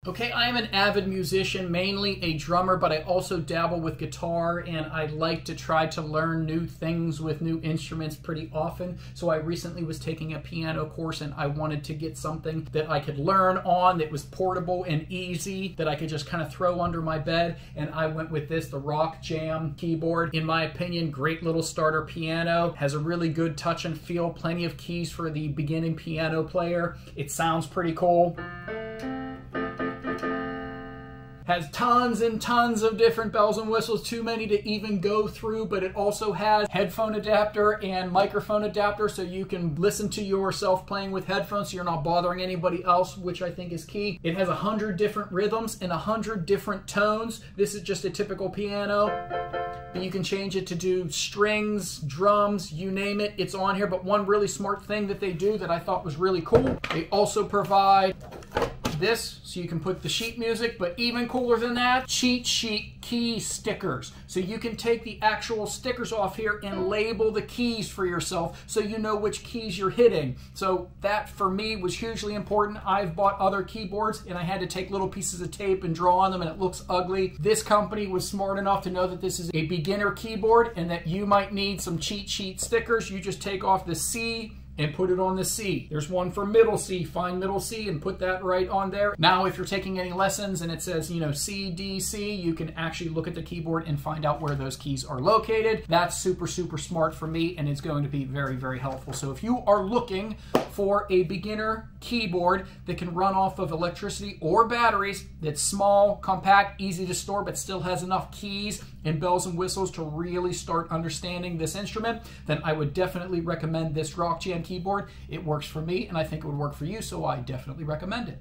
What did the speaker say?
Okay, I am an avid musician, mainly a drummer, but I also dabble with guitar, and I like to try to learn new things with new instruments pretty often. So I recently was taking a piano course, and I wanted to get something that I could learn on that was portable and easy, that I could just kind of throw under my bed, and I went with this, the Rock Jam keyboard. In my opinion, great little starter piano, has a really good touch and feel, plenty of keys for the beginning piano player. It sounds pretty cool. Has tons and tons of different bells and whistles, too many to even go through, but it also has headphone adapter and microphone adapter, so you can listen to yourself playing with headphones so you're not bothering anybody else, which I think is key. It has 100 different rhythms and 100 different tones. This is just a typical piano, but you can change it to do strings, drums, you name it, it's on here. But one really smart thing that they do that I thought was really cool, they also provide this, so you can put the sheet music, but even cooler than that, cheat sheet key stickers. So you can take the actual stickers off here and label the keys for yourself so you know which keys you're hitting. So that for me was hugely important. I've bought other keyboards and I had to take little pieces of tape and draw on them and it looks ugly. This company was smart enough to know that this is a beginner keyboard and that you might need some cheat sheet stickers. You just take off the C and put it on the C. There's one for middle C, find middle C and put that right on there. Now, if you're taking any lessons and it says, you know, C, D, C, you can actually look at the keyboard and find out where those keys are located. That's super, super smart for me, and it's going to be very, very helpful. So if you are looking for a beginner keyboard that can run off of electricity or batteries, that's small, compact, easy to store, but still has enough keys and bells and whistles to really start understanding this instrument, then I would definitely recommend this Rock Jam keyboard. It works for me, and I think it would work for you, so I definitely recommend it.